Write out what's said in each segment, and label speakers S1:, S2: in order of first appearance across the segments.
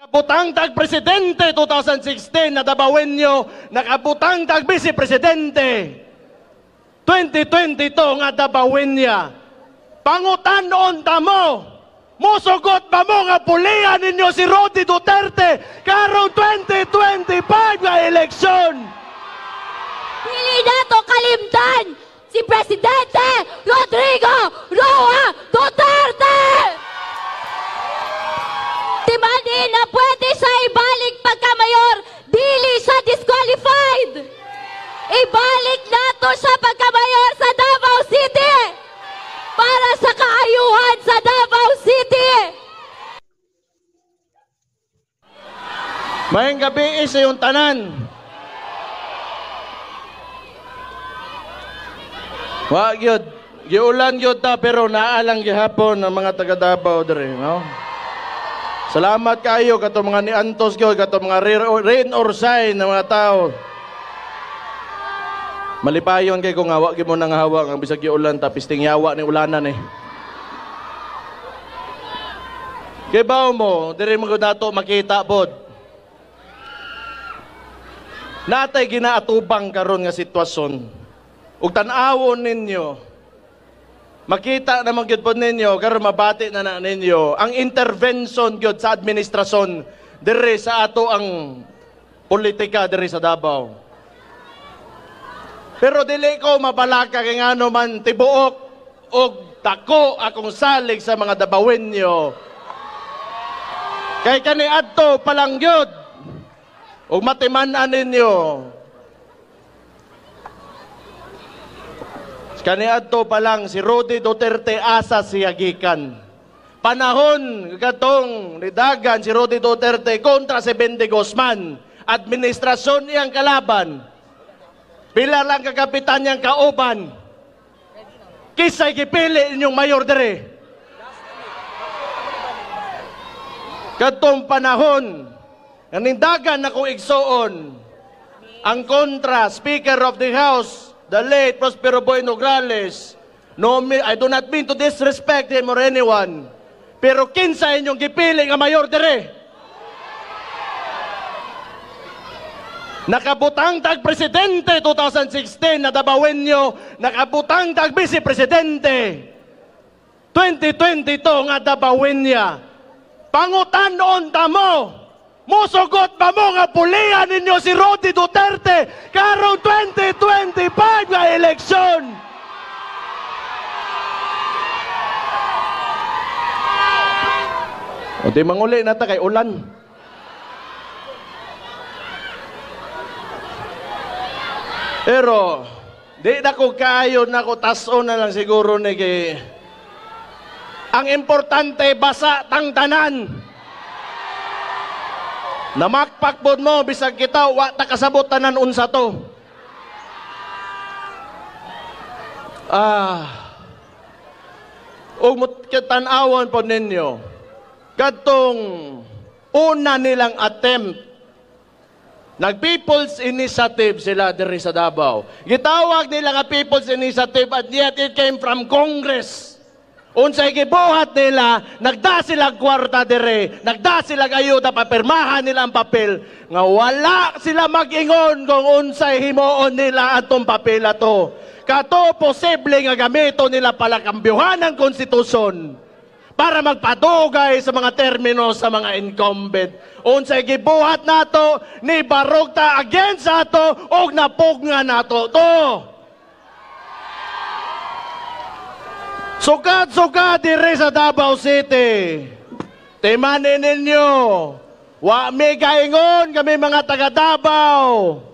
S1: Nakabutang tag-presidente 2016 na Dabawenyo, nakabutang tag-vice-presidente 2022 nga Dabawenya. Pangutanon ta mo, musugot ba mo nga pulihan ninyo si Rodi Duterte karong 2025 nga eleksyon?
S2: Dili nato kalimtan si Presidente Rodrigo Roa Duterte! Timani na pwede sa ibalik pagkamayor, dili sa disqualified! Ibalik nato sa pagkamayor sa Davao City! Para sa kaayuhan sa Davao City!
S1: Mayang gabi sa iyong tanan. Wa gyud, giulan gyud ta pero naalang gihapon ang mga taga Davao diri, no? Salamat kayo kato mga ni Antos gyud, kato mga rain or shine na mga tao. Malipayon kay kung hawa gyud mo nang hawa ang bisag giulan ta pisting yawa ni ulanan eh. Kay bawo mo, diri mo nato makita pod. Natay ginaatubang karon nga sitwasyon. Ug tan-awon ninyo, makita naman gyud pod ninyo, karon mabati na ninyo ang intervention gyud sa administrasyon diri sa ato ang politika diri sa Davao. Pero dili ko mabalaka kay ngano man tibuok og dako akong salig sa mga Dabawenyo. Kay kaniadto palang gyud ug matiman-an ninyo. Kaniadto pa lang si Rodi Duterte asa siya gikan. Panahon katong nidagan si Rodi Duterte kontra si Bendy Guzman. Administrasyon iyang kalaban. Pila lang kakapitan niyang kauban. Kisay gipili inyong mayor dere. Katong panahon nindagan ako igsoon ang kontra Speaker of the House, the late Prospero Boy Nograles. No, I do not mean to disrespect him or anyone. Pero kinsa inyong gipili nga mayor dire? Nakabutang tag-presidente 2016 na Dabawenyo, nakabutang tag-vice-presidente 2022 nga Dabawenya. Pangutanon ta mo, musugot ba mo nga pulihan ninyo si Rodi Duterte karong 2025 nga eleksyon? O di manguli na ta kay ulan. Pero di na ko kayo na ko taso na lang siguro ni kay ang importante basa tang tanan. Namakpakbod mo, bisag kita, wa ta kasabot tanan unsa to. Ug tan-awon po ninyo, katong una nilang attempt, nag-People's Initiative sila diri sa Davao. Gitawag nila nga People's Initiative at yet it came from Congress. Unsay gibuhat nila, nagda sila kwarta dire, nagda sila ayuda, papirmahan nila ang papel, nga wala sila mag-ingon kung unsay himuon nila atong papel ato. Kato posible nga gamito nila palakambyuhan ng konstitusyon para magpadugay sa mga termino sa mga incumbent. Unsay gibuhat nato, ni barugta against ato, og napugna nato to. Sukat-sukat dire sa Davao City. Timanin ninyo, wa may kaingon kami mga taga Davao,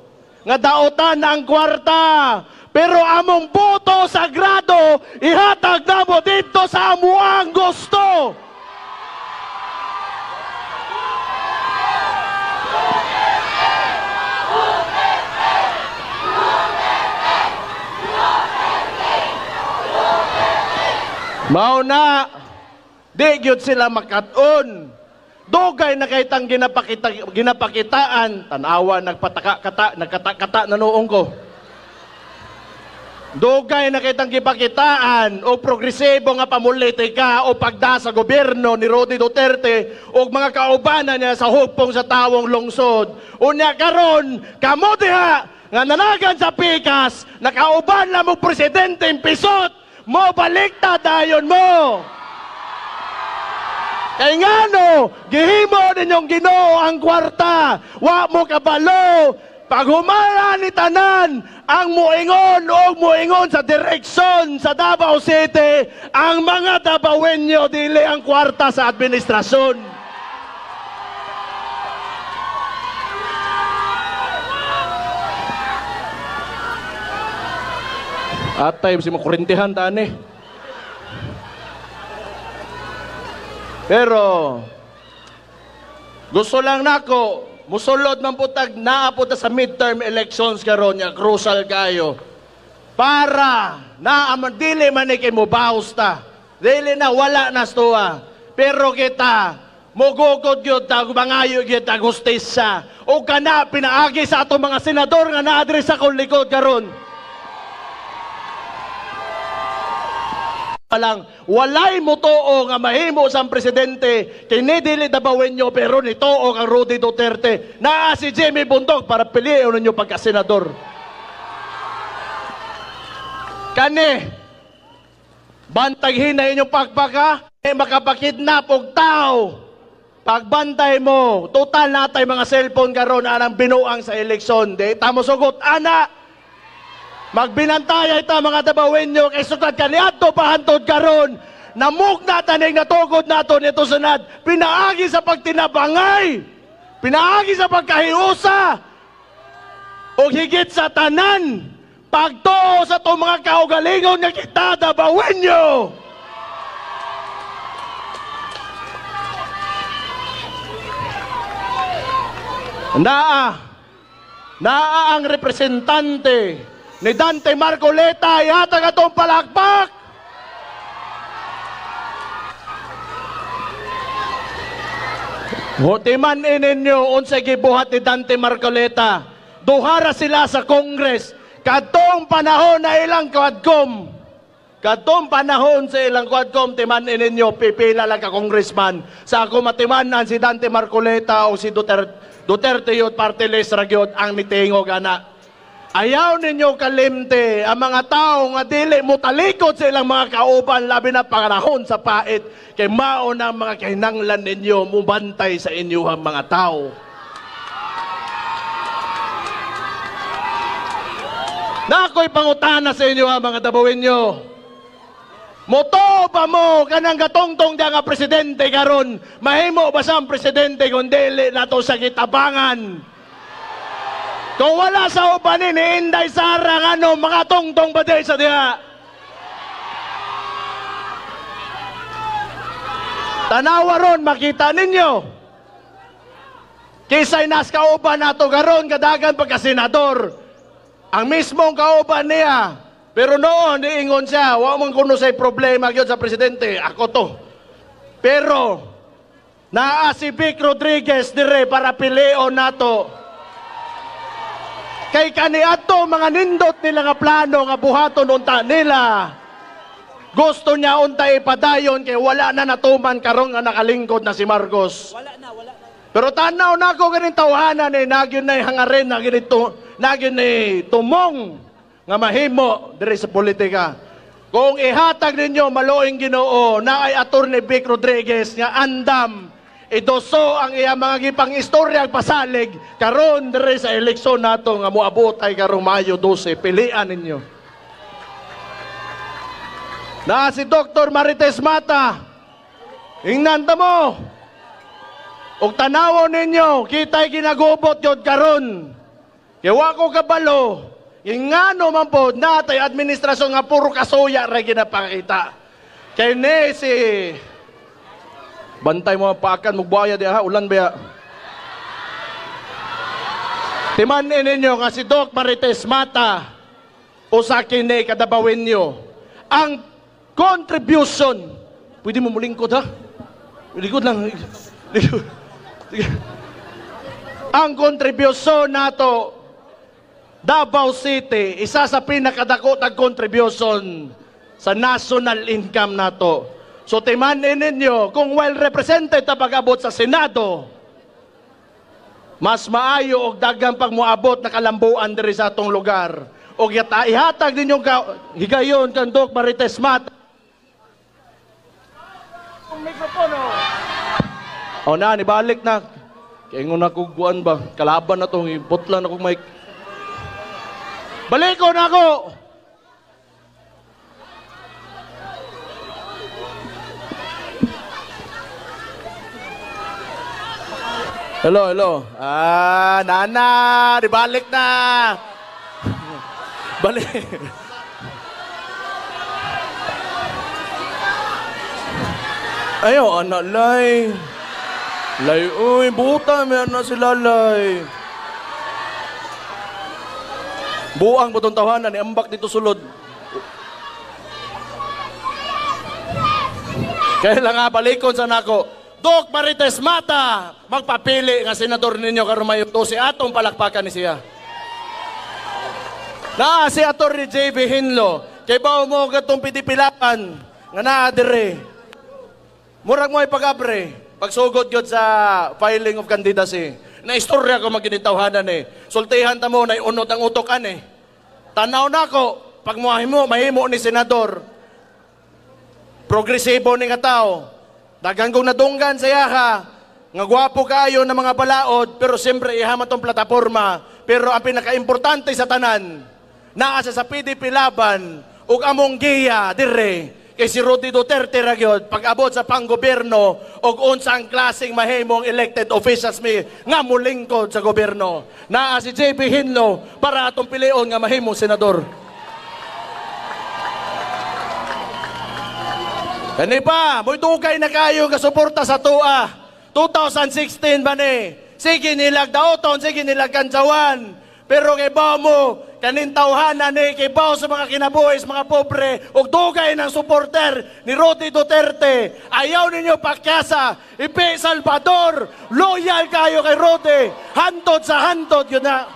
S1: nga daotan ang kwarta. Pero among boto sagrado, ihatag na mo dito sa amuang gusto. Mao na, di gyud sila makaton. Dugay na kay tang ginapakitaan, tanawa nagkata-kata na noong ko. Dugay na kitang gipakitaan o progresibo nga pamulitika o pagda sa gobyerno ni Rodi Duterte o mga kaubanan niya sa hugpong sa tawong lungsod. Unya karon, kamo diha nga nanagan sa pikas, nakauban lang mo presidente impisot, mo baliktad dayon mo. Kay ngano, gihimo ninyong Ginoo ang kwarta, wa mo kabalo. Pag humala ni tanan, ang muingon sa direksyon sa Davao City, ang mga Davaoenyo dili ang kwarta sa administrasyon. Atay, si makurintihan tani. Pero, gusto lang nako, musulod man putag naapot sa midterm elections karon nga crucial kayo para na dili man ikin mo baos ta, dili na wala na stuwa, pero kita mugugod gyud ta bangayo gyud ta hustisya o kana pinaagi sa ato mga senador nga naadre sa kong likod karon. Palang walay mo too nga mahimo sang presidente kini dili Davaoenyo pero ni too kang Rodi Duterte naa si Jimmy Bundok para piliin ninyo pagka senador. Kani bantag hinay inyong pagpaka makapakidnap og tao. Pagbantay mo total natay mga cellphone karon anang binuang sa eleksyon di tamo sugot ana. Magbinantay ita mga Davaoenyo kay sukad kaniadto pahantod karon namugna taning natugod naton ito sunad pinaagi sa pagtinabangay, pinaagi sa pagkahiusa o higit sa tanan pagtuo sa itong mga kaugalingon nga kita Davaoenyo. Naa ang representante ni Dante Marcoleta ihatag atong palakpak. Hutiman ininyo unsay gibuhat ni Dante Marcoleta. Duhara sila sa Congress. Kadtong panahon na ilang quadcom. Kadtong panahon sa ilang quadcom timan ininyo pipila lang ka congressman. Sa ako matimanan si Dante Marcoleta o si Duterte yun party list ragyod ang mitingog ana. Ayaw ninyo kalimte ang mga tao nga dili mo talikod sa ilang mga kauban labi na panahon sa pait kay mao na mga kahinanglan ninyo mubantay sa inyong mga tao. Nakoy pangutana sa inyo mga Davaoenyo. Moto ba mo kanang gatongtong nga presidente karon mahimo ba sa presidente kung dili nato sa kitabangan? Kung wala sa ubanin, Inday Sara, ano, mga tongtong ba di sa diha? Tanawa ron, makita ninyo. Kisay nas kauban nato garon, kadagan pagka-senador. Ang mismong kauban niya. Pero noon, niingon siya, wa man kuno say problema gyud sa presidente, ako to. Pero, naa si Vic Rodriguez dire para pilion nato. Kay kaniadto mga nindot nila nga plano nga buhaton unta nila. Gusto niya unta ipadayon kay wala na natuman karon nga nakalingkod na si Marcos. Wala na. Pero tanaw na ako ganing tawhanan nagyon na hangaren na ganito, nagyon ni tumong nga mahimo diri sa politika. Kung ihatag ninyo maluing Ginoo na ay Attorney Vic Rodriguez nga andam idoso ang iya mga gipang istorya pasalig karon dire sa eleksyon nato nga moabot ay karong Mayo 12 pilian ninyo. Na si Dr. Marites Mata ingnan ta mo og tanawon ninyo kitay ginagubot yod karon kay wa ko kabalo ingano man pod natay administrasyon nga puro kasuya ra ginapakita kay ni si bantay mo paakan magbuaya diha ulan ba ya? Timanin ninyo nga si Doc Marites Mata o sa kini ka Davaoenyo ang contribution. Pwede mo mulingkod ha? Likod lang. Ang contribution nato Davao City, isa sa pinakadako tag contribution sa national income nato. So timanin ninyo, kung well represented na pag-abot sa Senado, mas maayo og daghang pagmuabot na kalambuan diri sa atong lugar. Og ihatag ninyong higayon kang Doc Marites Mata. Mikropono. O na, nibalik na. Kaya nga nakuguan ba? Kalaban na itong iputlan akong mic. Balik ko na ako! Hello, hello. Nana, nibalik na. Balik. Ayo, anak lay. Lay, uy, buta, may anak sila lay. Buang po itong tawanan, ambak dito sulod. Kaya lang nga, balikon sa nako. Doc Marites Mata, magpapili nga senador ninyo karon mayo to si atong palakpakan ni siya. Na si Atty. J.B. Hinlo, kay bao mo gatong pitipilapan nga naa dire. Murag mo ay pag-abre, pagsugod yun sa filing of candidacy. Na istorya ko maginitawhanan eh. Sultihan ta mo na unot ang utokan eh. Tanaw na ko, pag mahimo ni senador, progresibo ni nga tao, dagang kong nadunggan sa yaha, nga gwapo kaayo ng mga balaod, pero siyempre ihama tong plataforma, pero ang pinaka-importante sa tanan, naa sa PDP laban, ug among giya, dire, kay si Rudy Duterte ragyod pag-abot sa panggobyerno og unsang klaseng mahimong elected officials mi nga mulingkod sa gobyerno. Naa si JB Hinlo para atong pilion nga mahimong senador. Kani pa, mo'y dugay na kayo nga suporta sa TUA. 2016 ba ni? Sige nilag daoton, sige nilag kanjawan. Pero kay bao mo, kanin tawhanan ni kay bao sa mga kinabuhi, sa mga pobre, ug dugay ng supporter ni Rudy Duterte. Ayaw ninyo pakyasa, ipi Salvador, loyal kayo kay Rudy. Hantod sa hantod, yun na.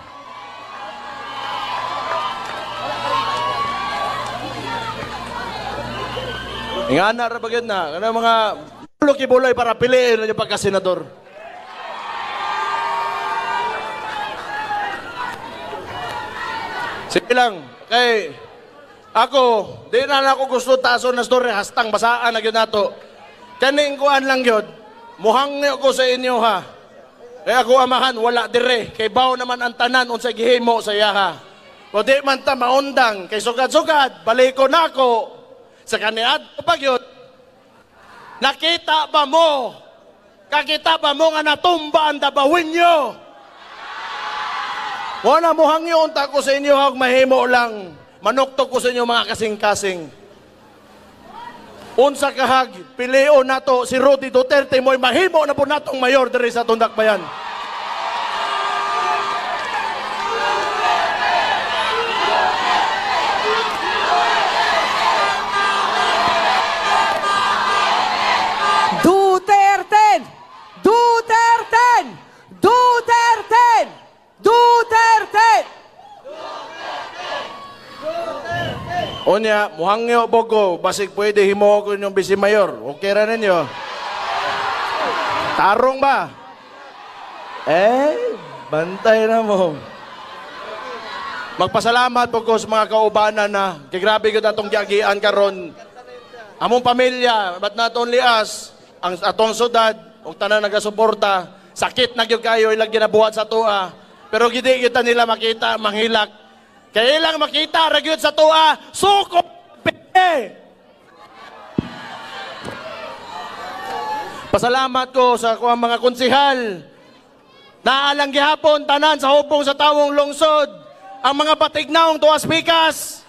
S1: Ingana ra bagid na, kana mga luki-buloy para piliin ninyo pagka-senador. Sige lang, kay ako, di na ako gusto taso na story, hastang basaan na yun nato. Kaning kuan lang yun, muhangyo ko sa inyo ha. Kaya ako amahan, wala dire, kay bao naman ang tanan, unsay gihimo sa yaha. O di man ta maundang, kay sugad-sugad, baliko na ako. Sa kaniad, pag yun, nakita ba mo, kakita ba mo nga natumba ang dabawin nyo? Wala mo hangyo unta ko sa inyo hag mahimo lang. Manuktok ko sa inyo mga kasing-kasing. Unsa kahag pilio nato si Rudy Duterte mo'y mahimo na po natong mayor diri sa Tundakbayan.
S3: Duterte! Duterte! Duterte! Duterte!
S1: Unya, muhangyo bogo, basig pwede himo ko yung bisi mayor. Okay ra ninyo? Tarong ba? Bantay na mo. Magpasalamat po ko sa mga kaubanan na kay grabe ko atong giagian karon. Among pamilya, but not only us, ang atong sudad, ug tanan nagasuporta, sakit na gyud kayo ilang ginabuhat sa tuwa. Pero gidi kita nila makita, manghilak. Kaya ilang makita, ragyod sa tuwa, suko! Pasalamat ko sa mga konsihal. Naalang gihapon, tanan sa hubong sa tawong lungsod. Ang mga batignaong tuwas pikas.